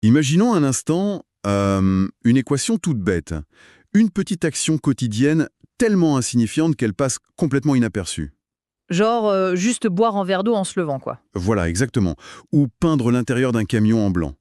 Imaginons un instant une équation toute bête. Une petite action quotidienne tellement insignifiante qu'elle passe complètement inaperçue. Genre, juste boire un verre d'eau en se levant, quoi. Voilà, exactement. Ou peindre l'intérieur d'un camion en blanc.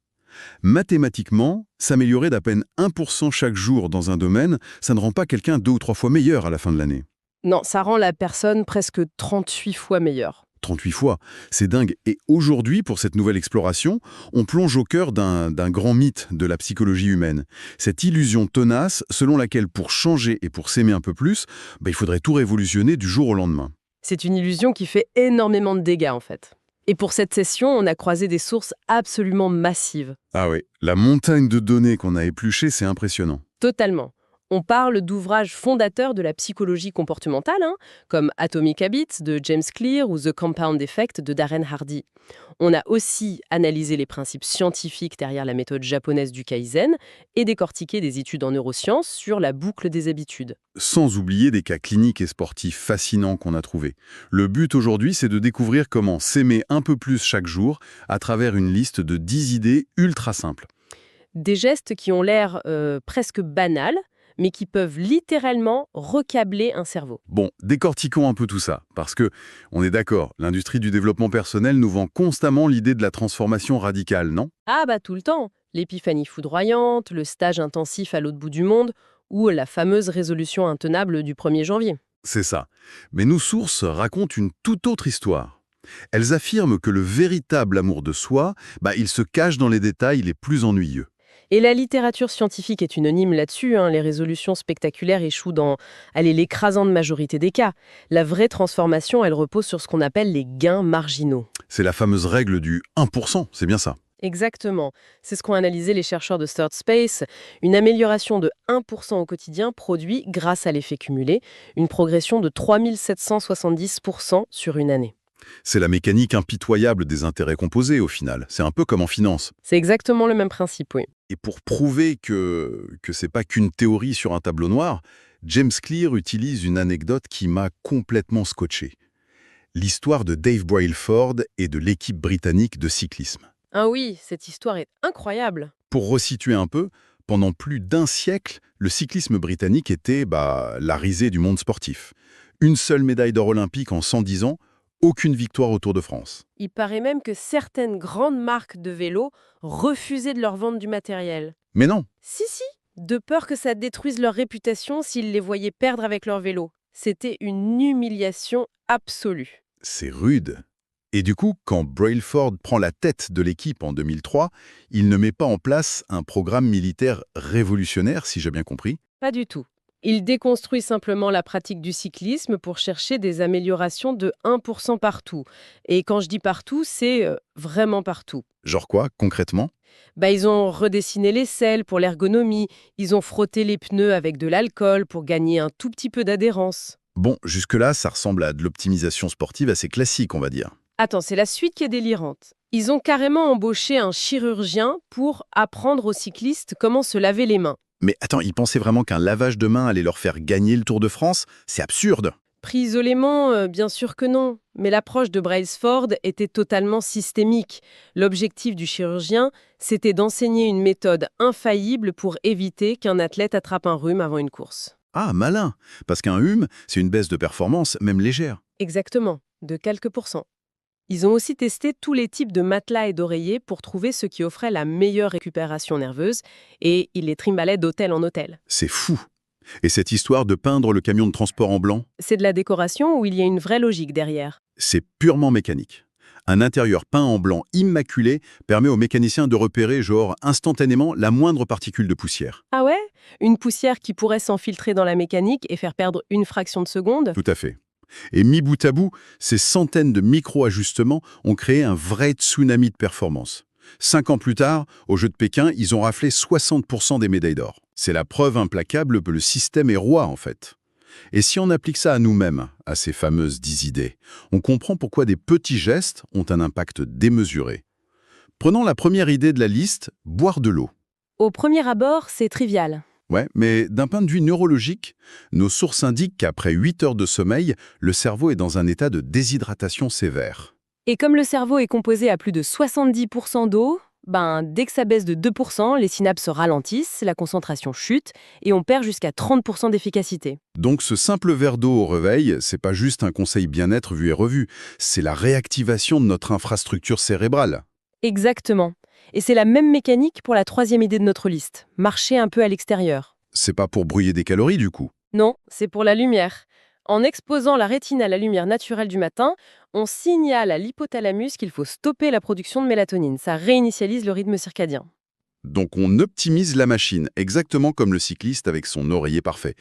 Mathématiquement, s'améliorer d'à peine 1% chaque jour dans un domaine, ça ne rend pas quelqu'un 2 ou 3 fois meilleur à la fin de l'année. Non, ça rend la personne presque 38 fois meilleure. 38 fois, c'est dingue. Et aujourd'hui, pour cette nouvelle exploration, on plonge au cœur d'un grand mythe de la psychologie humaine. Cette illusion tenace selon laquelle pour changer et pour s'aimer un peu plus, il faudrait tout révolutionner du jour au lendemain. C'est une illusion qui fait énormément de dégâts, en fait. Et pour cette session, on a croisé des sources absolument massives. Ah oui, la montagne de données qu'on a épluchées, c'est impressionnant. Totalement. On parle d'ouvrages fondateurs de la psychologie comportementale, comme Atomic Habits de James Clear ou The Compound Effect de Darren Hardy. On a aussi analysé les principes scientifiques derrière la méthode japonaise du Kaizen et décortiqué des études en neurosciences sur la boucle des habitudes. Sans oublier des cas cliniques et sportifs fascinants qu'on a trouvés. Le but aujourd'hui, c'est de découvrir comment s'aimer un peu plus chaque jour à travers une liste de 10 idées ultra simples. Des gestes qui ont l'air presque banals, mais qui peuvent littéralement recabler un cerveau. Bon, décortiquons un peu tout ça, parce que, on est d'accord, l'industrie du développement personnel nous vend constamment l'idée de la transformation radicale, non? Ah bah tout le temps. L'épiphanie foudroyante, le stage intensif à l'autre bout du monde, ou la fameuse résolution intenable du 1er janvier. C'est ça. Mais nos sources racontent une toute autre histoire. Elles affirment que le véritable amour de soi, il se cache dans les détails les plus ennuyeux. Et la littérature scientifique est unanime là-dessus, les résolutions spectaculaires échouent dans l'écrasante majorité des cas. La vraie transformation, elle repose sur ce qu'on appelle les gains marginaux. C'est la fameuse règle du 1%, c'est bien ça. Exactement. C'est ce qu'ont analysé les chercheurs de Third Space. Une amélioration de 1% au quotidien produit, grâce à l'effet cumulé, une progression de 3770% sur une année. C'est la mécanique impitoyable des intérêts composés, au final. C'est un peu comme en finance. C'est exactement le même principe, oui. Et pour prouver que c'est pas qu'une théorie sur un tableau noir, James Clear utilise une anecdote qui m'a complètement scotché. L'histoire de Dave Brailsford et de l'équipe britannique de cyclisme. Ah oui, cette histoire est incroyable. Pour resituer un peu, pendant plus d'un siècle, le cyclisme britannique était la risée du monde sportif. Une seule médaille d'or olympique en 110 ans, aucune victoire au Tour de France. Il paraît même que certaines grandes marques de vélos refusaient de leur vendre du matériel. Mais non, Si, de peur que ça détruise leur réputation s'ils les voyaient perdre avec leur vélo. C'était une humiliation absolue. c'est rude. Et du coup, quand Brailsford prend la tête de l'équipe en 2003, il ne met pas en place un programme militaire révolutionnaire, si j'ai bien compris. Pas du tout. Il déconstruit simplement la pratique du cyclisme pour chercher des améliorations de 1% partout. Et quand je dis partout, c'est vraiment partout. Genre quoi, concrètement? Ils ont redessiné les selles pour l'ergonomie, ils ont frotté les pneus avec de l'alcool pour gagner un tout petit peu d'adhérence. Bon, jusque-là, ça ressemble à de l'optimisation sportive assez classique, on va dire. Attends, c'est la suite qui est délirante. Ils ont carrément embauché un chirurgien pour apprendre aux cyclistes comment se laver les mains. Mais attends, ils pensaient vraiment qu'un lavage de main allait leur faire gagner le Tour de France? C'est absurde! Pris isolément, bien sûr que non. Mais l'approche de Brailsford était totalement systémique. L'objectif du chirurgien, c'était d'enseigner une méthode infaillible pour éviter qu'un athlète attrape un rhume avant une course. Ah, malin! Parce qu'un rhume, c'est une baisse de performance, même légère. Exactement, de quelques pourcents. Ils ont aussi testé tous les types de matelas et d'oreillers pour trouver ce qui offrait la meilleure récupération nerveuse, et ils les trimballaient d'hôtel en hôtel. C'est fou! Et cette histoire de peindre le camion de transport en blanc, C'est de la décoration où il y a une vraie logique derrière. c'est purement mécanique. Un intérieur peint en blanc immaculé permet aux mécaniciens de repérer, instantanément, la moindre particule de poussière. Ah ouais? Une poussière qui pourrait s'infiltrer dans la mécanique et faire perdre une fraction de seconde? Tout à fait. Et mis bout à bout, ces centaines de micro-ajustements ont créé un vrai tsunami de performance. 5 ans plus tard, aux Jeux de Pékin, ils ont raflé 60% des médailles d'or. C'est la preuve implacable que le système est roi, en fait. Et si on applique ça à nous-mêmes, à ces fameuses 10 idées, on comprend pourquoi des petits gestes ont un impact démesuré. Prenons la première idée de la liste, boire de l'eau. Au premier abord, c'est trivial. Ouais, mais d'un point de vue neurologique, nos sources indiquent qu'après 8 heures de sommeil, le cerveau est dans un état de déshydratation sévère. Et comme le cerveau est composé à plus de 70% d'eau, Dès que ça baisse de 2%, les synapses ralentissent, la concentration chute et on perd jusqu'à 30% d'efficacité. Donc ce simple verre d'eau au réveil, c'est pas juste un conseil bien-être vu et revu, c'est la réactivation de notre infrastructure cérébrale. Exactement. Et c'est la même mécanique pour la troisième idée de notre liste, marcher un peu à l'extérieur. C'est pas pour brouiller des calories du coup. Non, c'est pour la lumière. En exposant la rétine à la lumière naturelle du matin, on signale à l'hypothalamus qu'il faut stopper la production de mélatonine. Ça réinitialise le rythme circadien. Donc on optimise la machine, exactement comme le cycliste avec son oreiller parfait.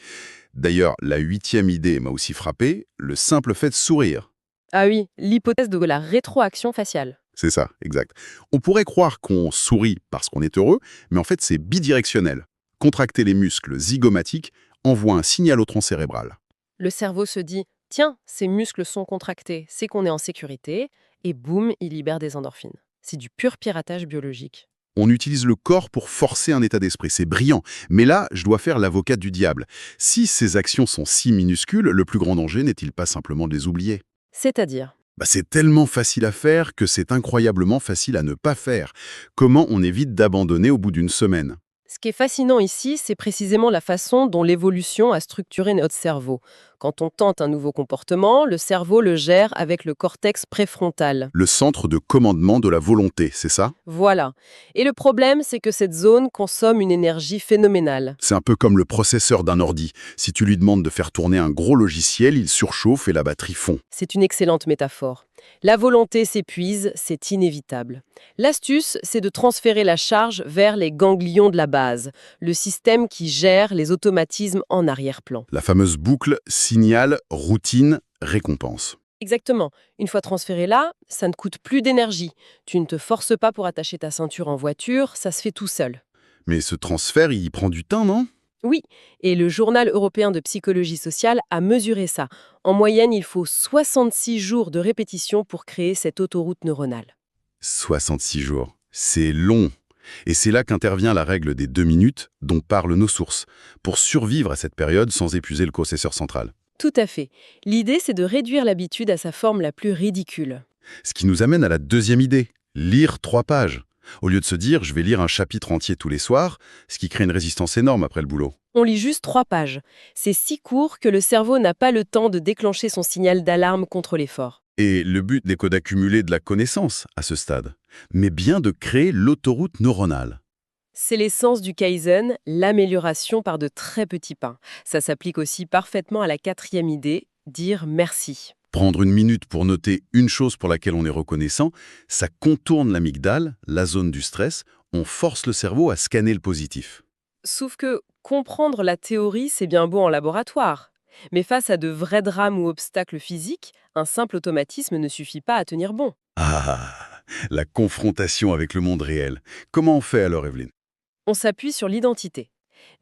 D'ailleurs, la 8e idée m'a aussi frappé, le simple fait de sourire. Ah oui, l'hypothèse de la rétroaction faciale. C'est ça, exact. On pourrait croire qu'on sourit parce qu'on est heureux, mais en fait c'est bidirectionnel. Contracter les muscles zygomatiques envoie un signal au tronc cérébral. Le cerveau se dit « Tiens, ces muscles sont contractés, c'est qu'on est en sécurité », et boum, il libère des endorphines. C'est du pur piratage biologique. On utilise le corps pour forcer un état d'esprit, c'est brillant. Mais là, je dois faire l'avocat du diable. Si ces actions sont si minuscules, le plus grand danger n'est-il pas simplement de les oublier? C'est-à-dire, C'est tellement facile à faire que c'est incroyablement facile à ne pas faire. Comment on évite d'abandonner au bout d'une semaine? ce qui est fascinant ici, c'est précisément la façon dont l'évolution a structuré notre cerveau. Quand on tente un nouveau comportement, le cerveau le gère avec le cortex préfrontal. Le centre de commandement de la volonté, c'est ça? Voilà. Et le problème, c'est que cette zone consomme une énergie phénoménale. C'est un peu comme le processeur d'un ordi. Si tu lui demandes de faire tourner un gros logiciel, il surchauffe et la batterie fond. C'est une excellente métaphore. La volonté s'épuise, c'est inévitable. L'astuce, c'est de transférer la charge vers les ganglions de la base, le système qui gère les automatismes en arrière-plan. La fameuse boucle signal, routine, récompense. Exactement. Une fois transféré là, ça ne coûte plus d'énergie. Tu ne te forces pas pour attacher ta ceinture en voiture, ça se fait tout seul. Mais ce transfert, il prend du temps, non? Oui, et le Journal européen de psychologie sociale a mesuré ça. En moyenne, il faut 66 jours de répétition pour créer cette autoroute neuronale. 66 jours. C'est long. Et c'est là qu'intervient la règle des 2 minutes dont parlent nos sources, pour survivre à cette période sans épuiser le processeur central. Tout à fait. L'idée, c'est de réduire l'habitude à sa forme la plus ridicule. Ce qui nous amène à la deuxième idée, lire 3 pages. Au lieu de se dire « je vais lire un chapitre entier tous les soirs », ce qui crée une résistance énorme après le boulot. On lit juste 3 pages. C'est si court que le cerveau n'a pas le temps de déclencher son signal d'alarme contre l'effort. Et le but n'est que d'accumuler de la connaissance à ce stade, mais bien de créer l'autoroute neuronale. C'est l'essence du Kaizen, l'amélioration par de très petits pas. Ça s'applique aussi parfaitement à la 4e idée, dire merci. Prendre une minute pour noter une chose pour laquelle on est reconnaissant, ça contourne l'amygdale, la zone du stress, on force le cerveau à scanner le positif. Sauf que comprendre la théorie, c'est bien beau en laboratoire. Mais face à de vrais drames ou obstacles physiques, un simple automatisme ne suffit pas à tenir bon. Ah, la confrontation avec le monde réel. Comment on fait alors, Evelyne? On s'appuie sur l'identité.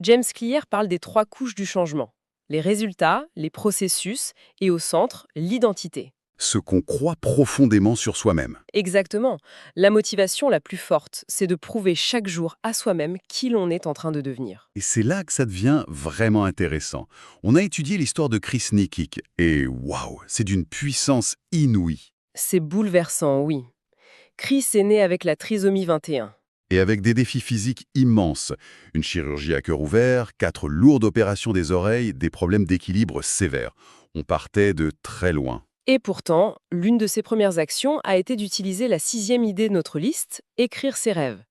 James Clear parle des 3 couches du changement. Les résultats, les processus et au centre, l'identité. Ce qu'on croit profondément sur soi-même. Exactement. La motivation la plus forte, c'est de prouver chaque jour à soi-même qui l'on est en train de devenir. Et c'est là que ça devient vraiment intéressant. On a étudié l'histoire de Chris Nikic et waouh, c'est d'une puissance inouïe. C'est bouleversant, oui. Chris est né avec la trisomie 21. Et avec des défis physiques immenses. Une chirurgie à cœur ouvert, 4 lourdes opérations des oreilles, des problèmes d'équilibre sévères. On partait de très loin. Et pourtant, l'une de ses premières actions a été d'utiliser la 6e idée de notre liste, écrire ses rêves.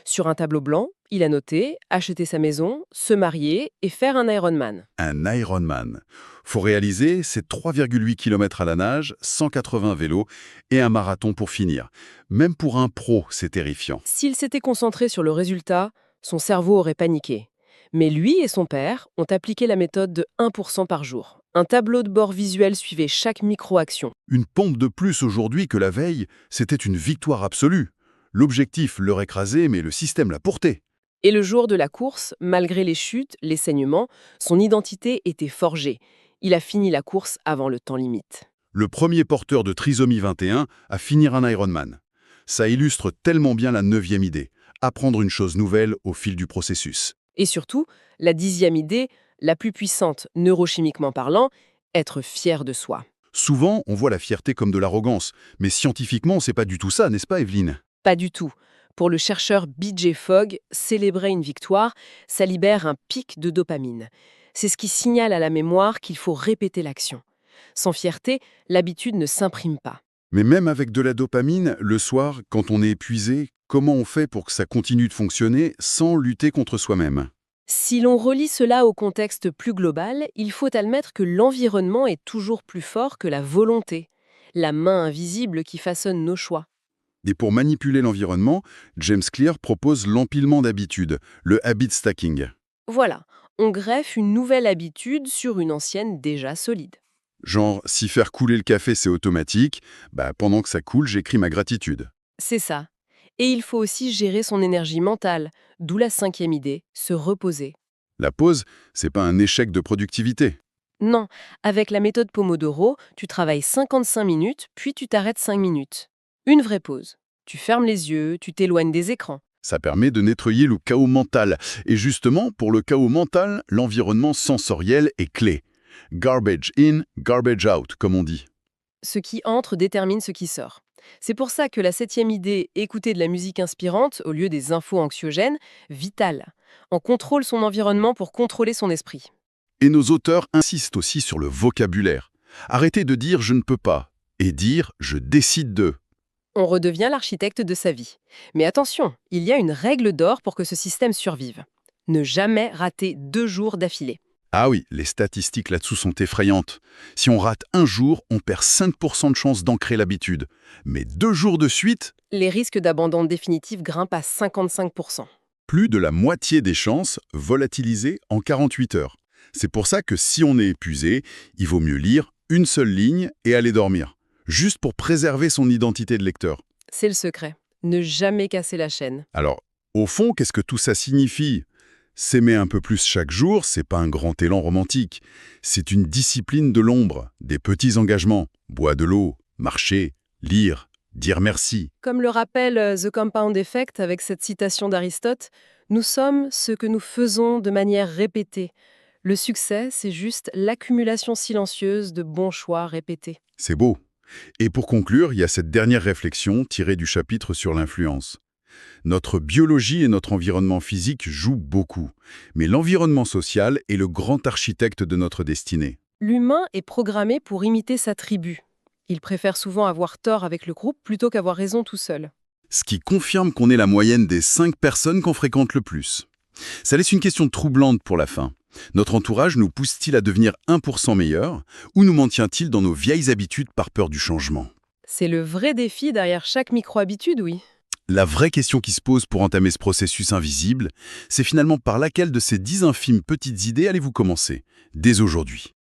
Sur un tableau blanc, il a noté acheter sa maison, se marier et faire un Ironman. Un Ironman. Faut réaliser, c'est 3,8 km à la nage, 180 vélos et un marathon pour finir. Même pour un pro, c'est terrifiant. S'il s'était concentré sur le résultat, son cerveau aurait paniqué. Mais lui et son père ont appliqué la méthode de 1% par jour. Un tableau de bord visuel suivait chaque micro-action. Une pompe de plus aujourd'hui que la veille, c'était une victoire absolue. L'objectif leur écrasé, mais le système l'a porté. Et le jour de la course, malgré les chutes, les saignements, son identité était forgée. Il a fini la course avant le temps limite. Le premier porteur de trisomie 21 à finir un Ironman. Ça illustre tellement bien la 9e idée, apprendre une chose nouvelle au fil du processus. Et surtout, la 10e idée, la plus puissante neurochimiquement parlant, être fier de soi. Souvent, on voit la fierté comme de l'arrogance, mais scientifiquement, c'est pas du tout ça, n'est-ce pas, Evelyne? Pas du tout. Pour le chercheur B.J. Fogg, célébrer une victoire, ça libère un pic de dopamine. C'est ce qui signale à la mémoire qu'il faut répéter l'action. Sans fierté, l'habitude ne s'imprime pas. Mais même avec de la dopamine, le soir, quand on est épuisé, comment on fait pour que ça continue de fonctionner sans lutter contre soi-même? Si l'on relie cela au contexte plus global, il faut admettre que l'environnement est toujours plus fort que la volonté, la main invisible qui façonne nos choix. Et pour manipuler l'environnement, James Clear propose l'empilement d'habitudes, le habit stacking. Voilà, on greffe une nouvelle habitude sur une ancienne déjà solide. Genre, si faire couler le café c'est automatique, pendant que ça coule, j'écris ma gratitude. C'est ça. Et il faut aussi gérer son énergie mentale, d'où la 5e idée, se reposer. La pause, c'est pas un échec de productivité. Non, avec la méthode Pomodoro, tu travailles 55 minutes, puis tu t'arrêtes 5 minutes. Une vraie pause. Tu fermes les yeux, tu t'éloignes des écrans. Ça permet de nettoyer le chaos mental. Et justement, pour le chaos mental, l'environnement sensoriel est clé. Garbage in, garbage out, comme on dit. Ce qui entre détermine ce qui sort. C'est pour ça que la 7e idée, écouter de la musique inspirante au lieu des infos anxiogènes, vitale. On contrôle son environnement pour contrôler son esprit. Et nos auteurs insistent aussi sur le vocabulaire. Arrêtez de dire « je ne peux pas » et dire « je décide de ». On redevient l'architecte de sa vie. Mais attention, il y a une règle d'or pour que ce système survive. Ne jamais rater 2 jours d'affilée. Ah oui, les statistiques là-dessous sont effrayantes. Si on rate un jour, on perd 5% de chance d'ancrer l'habitude. Mais 2 jours de suite, Les risques d'abandon définitif grimpent à 55%. plus de la moitié des chances volatilisées en 48 heures. C'est pour ça que si on est épuisé, il vaut mieux lire une seule ligne et aller dormir, juste pour préserver son identité de lecteur. C'est le secret. Ne jamais casser la chaîne. Alors, au fond, qu'est-ce que tout ça signifie ? S'aimer un peu plus chaque jour, c'est pas un grand élan romantique. C'est une discipline de l'ombre, des petits engagements. Boire de l'eau, marcher, lire, dire merci. Comme le rappelle The Compound Effect avec cette citation d'Aristote, nous sommes ce que nous faisons de manière répétée. Le succès, c'est juste l'accumulation silencieuse de bons choix répétés. C'est beau. Et pour conclure, il y a cette dernière réflexion tirée du chapitre sur l'influence. Notre biologie et notre environnement physique jouent beaucoup, mais l'environnement social est le grand architecte de notre destinée. L'humain est programmé pour imiter sa tribu. Il préfère souvent avoir tort avec le groupe plutôt qu'avoir raison tout seul. Ce qui confirme qu'on est la moyenne des 5 personnes qu'on fréquente le plus. Ça laisse une question troublante pour la fin. Notre entourage nous pousse-t-il à devenir 1% meilleur ou nous maintient-il dans nos vieilles habitudes par peur du changement? C'est le vrai défi derrière chaque micro-habitude, oui. La vraie question qui se pose pour entamer ce processus invisible, c'est finalement par laquelle de ces 10 infimes petites idées allez-vous commencer, dès aujourd'hui?